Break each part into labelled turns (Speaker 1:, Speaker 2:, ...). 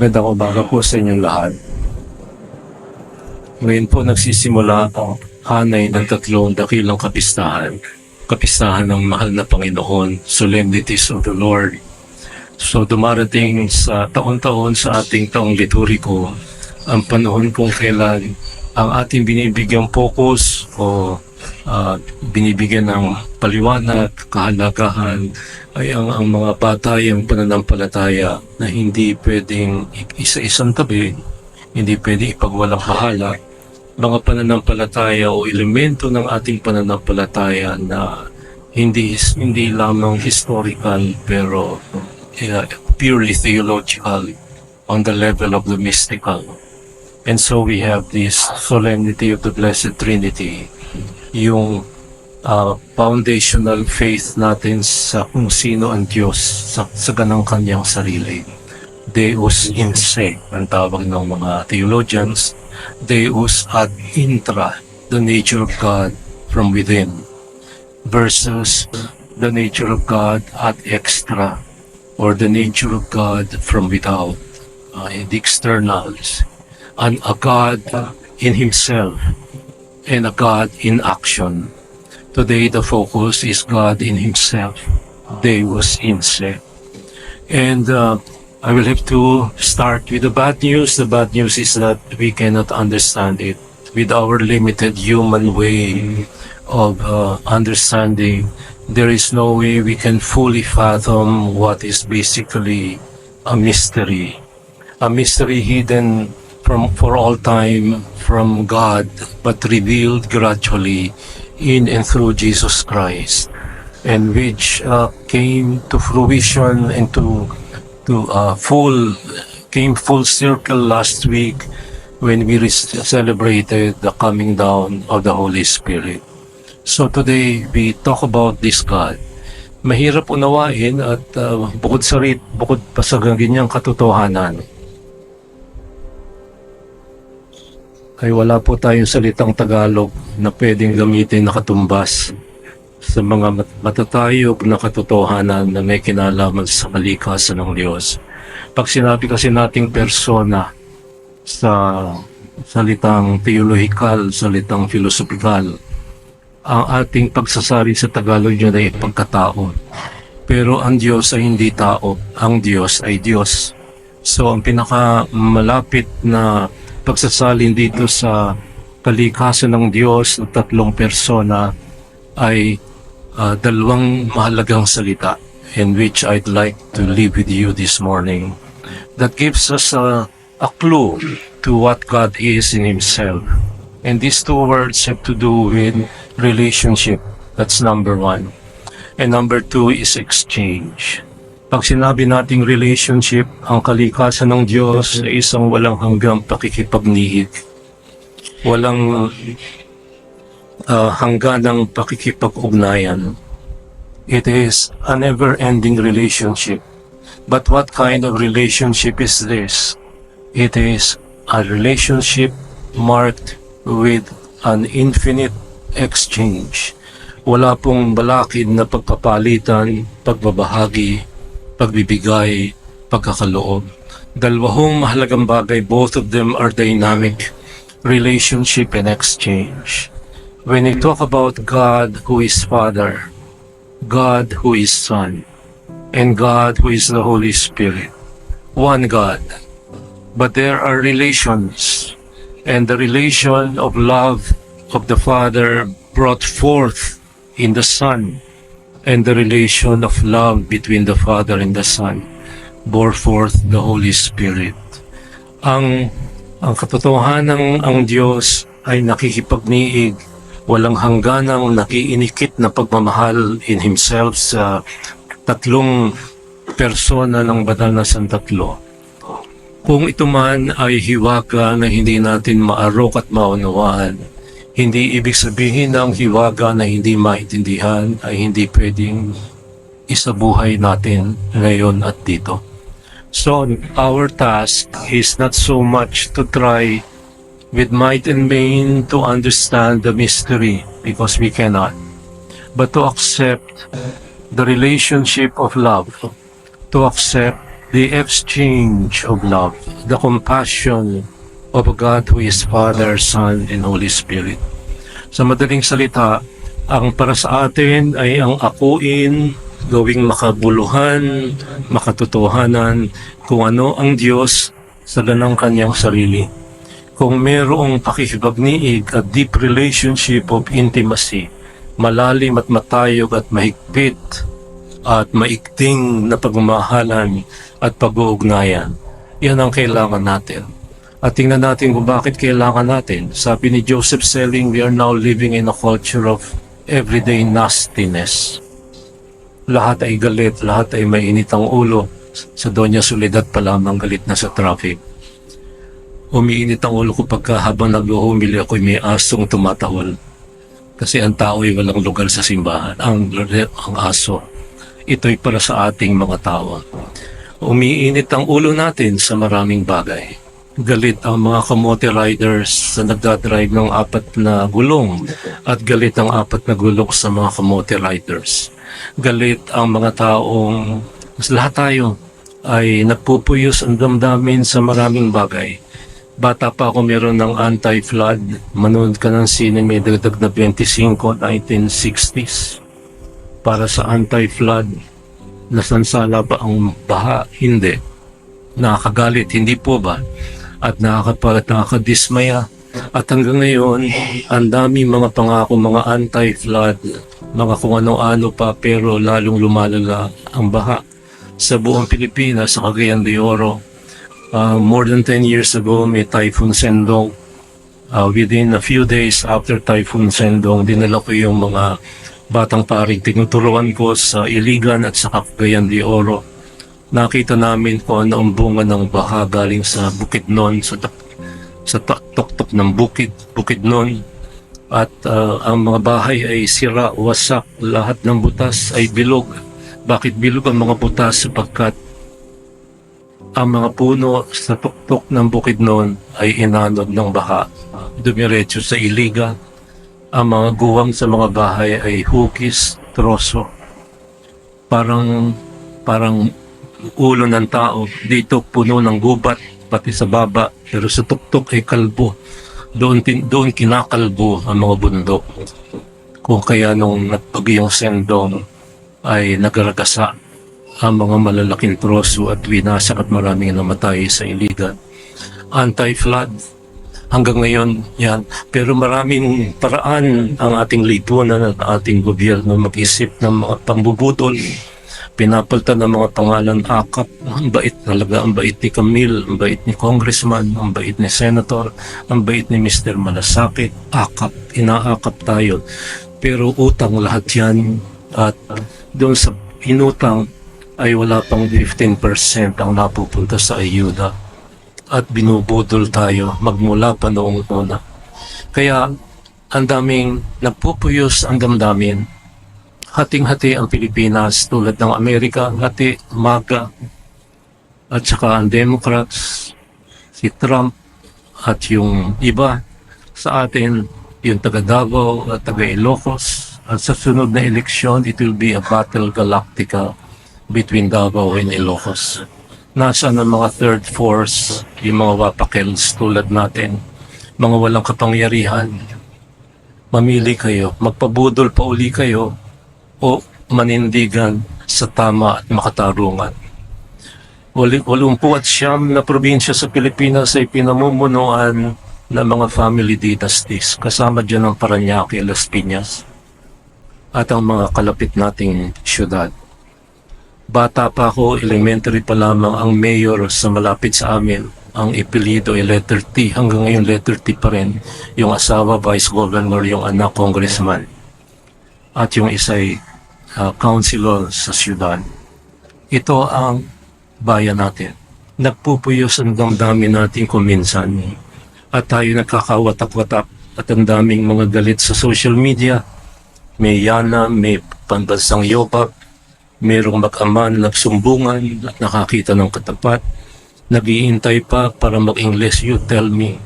Speaker 1: Magandang umaga po sa inyong lahat. Ngayon po nagsisimula ang hanay ng tatlong dakilang kapistahan. Kapistahan ng mahal na Panginoon, Solemnities of the Lord. So dumarating sa taon-taon sa ating taong lituriko ang panahon kung kailan ang ating binibigyang focus o binibigyan ng paliwanag, kahalagahan ay ang mga batay, ang pananampalataya na hindi pwedeng isa-isang tabi, hindi pwedeng ipagwalang bahala. Mga pananampalataya o elemento ng ating pananampalataya na hindi lamang historical pero purely theological on the level of the mystical. And so we have this solemnity of the Blessed Trinity, yung foundational faith natin sa kung sino ang Diyos sa ganang kanyang sarili. Deus in se, ang tawag ng mga theologians, Deus ad intra, the nature of God from within, versus the nature of God ad extra, or the nature of God from without, the externals, and a God in Himself, and a God in action. Today the focus is God in Himself, Deus in se. And I will have to start with the bad news. The bad news is that we cannot understand it with our limited human way of understanding. There is no way we can fully fathom what is basically a mystery hidden for all time from God, but revealed gradually in and through Jesus Christ, and which came to fruition and came full circle last week when we celebrated the coming down of the Holy Spirit. So today we talk about this God. Mahirap unawain at bukod pa sa ganyang katotohanan, ay wala po tayong salitang Tagalog na pwedeng gamitin na katumbas sa mga matatayog na katotohanan na may kinalaman sa kalikasan ng Diyos. Pag sinabi kasi nating persona sa salitang theological, salitang filosofikal, ang ating pagsasari sa Tagalog niya ay pagkatao. Pero ang Diyos ay hindi tao, ang Diyos ay Diyos. So ang pinakamalapit na pagsasalin dito sa kalikasan ng Diyos ng tatlong persona ay dalawang mahalagang salita, in which I'd like to leave with you this morning, that gives us a clue to what God is in Himself. And these two words have to do with relationship. That's number one. And number two is exchange. Pag sinabi nating relationship, ang kalikasan ng Diyos ay isang walang hanggang pakikipagnihik. Walang hangganang pakikipag-ugnayan. It is a never-ending relationship. But what kind of relationship is this? It is a relationship marked with an infinite exchange. Wala pong balakid na pagpapalitan, pagbabahagi, pagbibigay, pagkakaloob. Dalawang mahalagang bagay, both of them are dynamic, relationship and exchange. When we talk about God who is Father, God who is Son, and God who is the Holy Spirit, one God. But there are relations, and the relation of love of the Father brought forth in the Son, and the relation of love between the Father and the Son bore forth the Holy Spirit. Ang katotohanan ng ang Diyos ay nakikipagniig, walang hangganang nakiinikit na pagmamahal in Himself sa tatlong persona ng banal na Santatlo. Kung ito man ay hiwaga na hindi natin maarok at maunawaan, hindi ibig sabihin na ang hiwaga na hindi maintindihan ay hindi pwedeng isabuhay natin ngayon at dito. So our task is not so much to try with might and main to understand the mystery, because we cannot, but to accept the relationship of love, to accept the exchange of love, the compassion of God who is Father, Son, and Holy Spirit. Sa madaling salita, ang para sa atin ay ang akuin, gawing makabuluhan, makatotohanan, kung ano ang Diyos sa ganang kanyang sarili. Kung merong pakikipagniig at deep relationship of intimacy, malalim at matayog at mahigpit at maigting na pagmamahalan at pag-uugnayan, yan ang kailangan natin. At tingnan natin kung bakit kailangan natin. Sabi ni Joseph Selling, we are now living in a culture of everyday nastiness. Lahat ay galit, lahat ay mainit ang ulo. Sa Doña Soledad pa lamang galit na sa traffic. Umiinit ang ulo ko pagka habang nag-uhumili ako may asong tumatahol. Kasi ang tao ay walang lugar sa simbahan. Ang aso. Ito'y para sa ating mga tao. Umiinit ang ulo natin sa maraming bagay. Galit ang mga kamote riders sa nagdadrive ng 4 na gulong at galit ang 4 na gulong sa mga kamote riders. Galit ang mga taong lahat tayo ay nagpupuyos ang damdamin sa maraming bagay. Bata pa ako meron ng anti-flood. Manood ka ng sine, may dagdag na 25, 1960s. Para sa anti-flood, nasansala ba ang baha? Hindi. Nakakagalit, hindi po ba? At nakakadismaya. At hanggang ngayon, ang dami mga pangako, mga anti-flood, mga kung ano-ano pa, pero lalong lumalala ang baha sa buong Pilipinas, sa Cagayan de Oro. More than 10 years ago, may Typhoon Sendong. Within a few days after Typhoon Sendong, dinala ko yung mga batang paring tinuturuan ko sa Iligan at sa Cagayan de Oro. Nakita namin kung ano ang bunga ng baha galing sa Bukidnon, sa tuktok ng Bukidnon. At ang mga bahay ay sira, wasak, lahat ng butas ay bilog. Bakit bilog ang mga butas? Sapagkat ang mga puno sa tuktok ng Bukidnon ay inanod ng baha. Dumiretso sa Iligan. Ang mga guwang sa mga bahay ay hukis, troso. Parang ulo ng tao. Dito puno ng gubat, pati sa baba. Pero sa tuktok ay kalbo. Doon kinakalbo ang mga bundok. Kung kaya nung nagpagyong Sendong ay nagaragasa ang mga malalaking troso at winasak at maraming namatay sa Iligan. Anti-flood, hanggang ngayon yan. Pero maraming paraan ang ating lipunan at ating gobyerno mag-isip ng mga pambubutol. Pinapalitan ng mga pangalan akap. Ang bait talaga, ang bait ni Camille, ang bait ni Congressman, ang bait ni Senator, ang bait ni Mr. Malasakit. Akap, inaakap tayo. Pero utang lahat yan. At doon sa inutang ay wala pang 15% ang napupunta sa ayuda. At binubudol tayo magmula pa noong una. Kaya ang daming nagpupuyos ang damdamin. Hating-hati ang Pilipinas tulad ng Amerika, hati, MAGA, at saka ang Democrats, si Trump, at yung iba sa atin, yung taga Davao at taga Ilocos. At sa sunod na eleksyon, it will be a battle galactica between Davao and Ilocos. Nasaan ang mga third force, yung mga wapakels tulad natin, mga walang kapangyarihan. Mamili kayo, magpabudol pa uli kayo, o manindigan sa tama at makatarungan. 89 na probinsya sa Pilipinas ay pinamumunuan ng mga family dynasties. Kasama dyan ang Parañaque, Las Piñas, at ang mga kalapit nating syudad. Bata pa ako, elementary pa lamang, ang mayor sa malapit sa amin, ang ipilido ay letter T. Hanggang ngayon letter T pa rin. Yung asawa, vice governor, yung anak, congressman. At yung isa'y councilor sa syudad. Ito ang bayan natin. Nagpupuyos ang damdamin natin kuminsan. At tayo nagkakawatak-watak at ang daming mga galit sa social media. May yana, may pambansang yobak, mayroong mag-ama na nagsumbungan at nakakita ng katapat. Nag-iintay pa para mag-English, you tell me.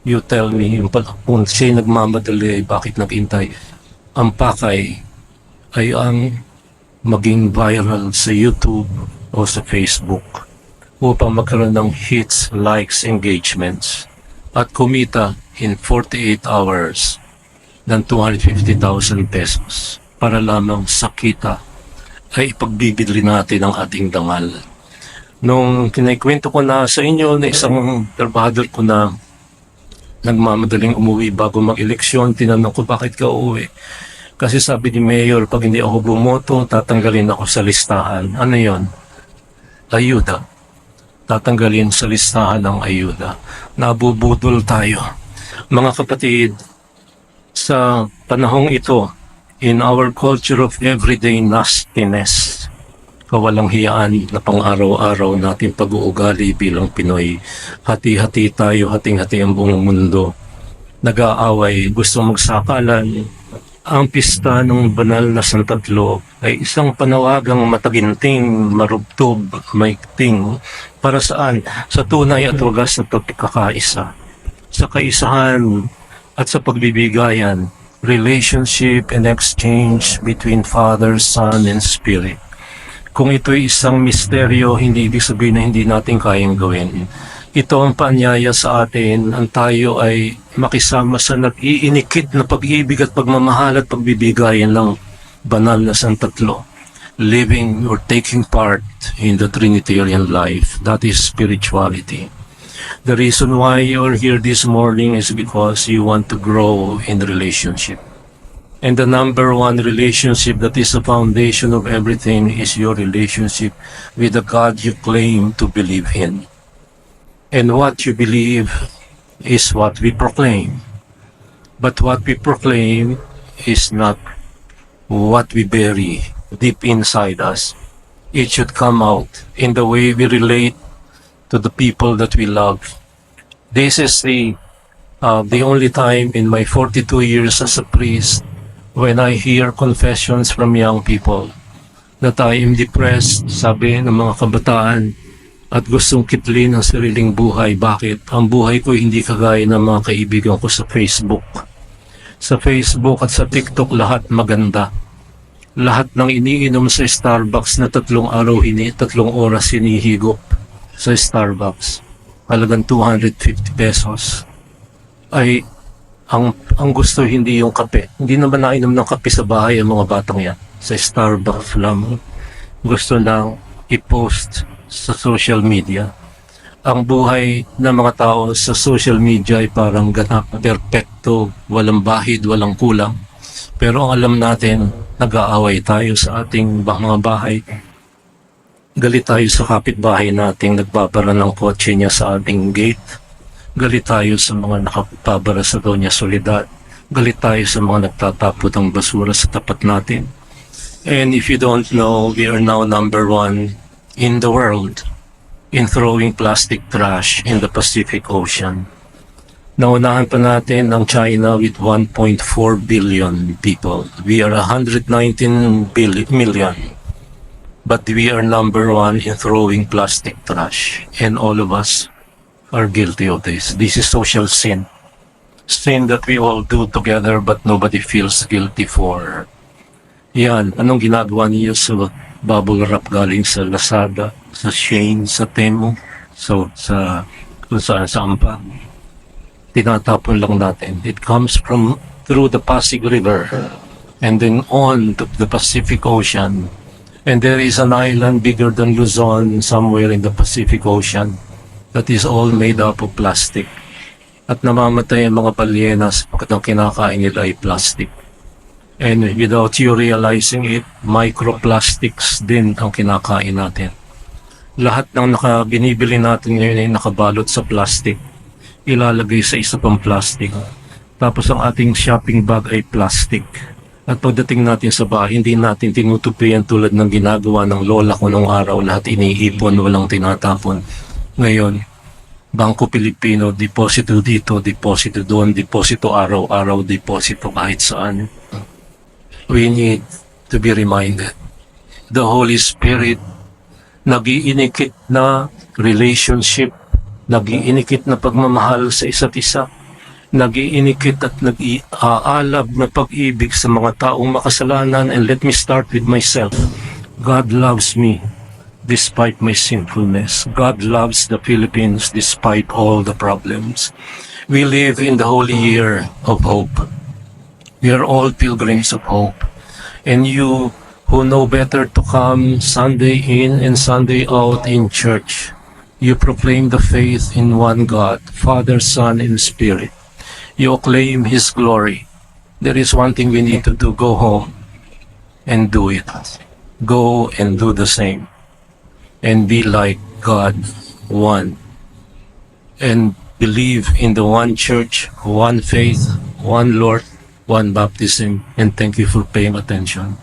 Speaker 1: You tell me. Kung siya nagmamadali, bakit nag-intay? Ang pakay ay ang maging viral sa YouTube o sa Facebook. upang magkaroon ng hits, likes, engagements at kumita in 48 hours ng 250,000 pesos para lamang sa kita ay ipagbibili natin ang ating dangal. Nung kinikwento ko na sa inyo na isang trabahador ko na nagmamadaling umuwi bago mag-eleksyon, tinanong ko bakit ka uuwi. Kasi sabi ni Mayor, pag hindi ako bumoto, tatanggalin ako sa listahan. Ano yon? Ayuda. Tatanggalin sa listahan ng ayuda. Nabubudol tayo. Mga kapatid, sa panahong ito, in our culture of everyday nastiness, kawalang hiyaan na pang-araw-araw natin pag-uugali bilang Pinoy, hati-hati tayo, hating-hati ang buong mundo. Nag-aaway, gusto magsakalan. Ang pista ng banal na Santatlo ay isang panawagang mataginting, marubtob, maikting. Para saan? Sa tunay at wagas na pagkakaisa. Sa kaisahan at sa pagbibigayan, relationship and exchange between Father, Son, and Spirit. Kung ito'y isang misteryo, hindi ibig sabihin na hindi natin kayang gawin. Ito ang paanyaya sa atin, ang tayo ay makisama sa nag-iinikit na pag-ibig at pagmamahal at pagbibigayan ng banal na Santatlo. Living or taking part in the Trinitarian life, that is spirituality. The reason why you're here this morning is because you want to grow in relationship. And the number one relationship that is the foundation of everything is your relationship with the God you claim to believe in. And what you believe is what we proclaim. But what we proclaim is not what we bury deep inside us. It should come out in the way we relate to the people that we love. This is the only time in my 42 years as a priest when I hear confessions from young people that I am depressed, sabi ng mga kabataan, at gustong kitlin ang sariling buhay. Bakit? Ang buhay ko hindi kagaya ng mga kaibigan ko sa Facebook. Sa Facebook at sa TikTok, lahat maganda. Lahat ng iniinom sa Starbucks na 3 oras hinihigop sa Starbucks, halagang 250 pesos, ay ang gusto hindi yung kape. Hindi naman nainom ng kape sa bahay ang mga batang yan. Sa Starbucks lang. Gusto lang i-post sa social media. Ang buhay ng mga tao sa social media ay parang ganap, perfecto, walang bahid, walang kulang. Pero ang alam natin, nag-aaway tayo sa ating mga bahay. Galit tayo sa kapitbahay nating nagbabara ng kotse niya sa ating gate. Galit tayo sa mga nakapabara sa Doña Soledad. Galit tayo sa mga nagtatapon ng basura sa tapat natin. And if you don't know, we are now number 1 in the world in throwing plastic trash in the Pacific Ocean. Naunahan pa natin ang China with 1.4 billion people. We are 119 million. But we are number 1 in throwing plastic trash. And all of us are guilty of this. This is social sin. Sin that we all do together but nobody feels guilty for. Yan, anong ginagawa niyo sa bubble wrap galing sa Lazada, sa Shein, sa Temu, so sa kung saan saan pa? Tinatapon lang natin. It comes from through the Pasig River and then on to the Pacific Ocean. And there is an island bigger than Luzon somewhere in the Pacific Ocean that is all made up of plastic. At namamatay ang mga balyenas pagkat ang kinakain nila ay plastic. And without you realizing it, microplastics din ang kinakain natin. Lahat ng binibili natin ngayon ay nakabalot sa plastic. Ilalagay sa isa pang plastic. Tapos ang ating shopping bag ay plastic. At pagdating natin sa bahay, hindi natin tinutupian tulad ng ginagawa ng lola ko nung araw, lahat iniipon, walang tinatapon. Ngayon, Bangko Pilipino, deposito dito, deposito doon, deposito araw-araw, deposito kahit saan. We need to be reminded. The Holy Spirit, nag-iinikit na relationship, nag-iinikit na pagmamahal sa isa't isa, nag-iinikit at nag-aalab na pag-ibig sa mga taong makasalanan. And let me start with myself. God loves me. despite my sinfulness. God loves the Philippines despite all the problems. We live in the holy year of hope. We are all pilgrims of hope. And you who know better to come Sunday in and Sunday out in church, you proclaim the faith in one God, Father, Son, and Spirit. You acclaim His glory. There is one thing we need to do. Go home and do it. Go and do the same. And be like God, one. And believe in the one church, one faith, one Lord, one baptism. And thank you for paying attention.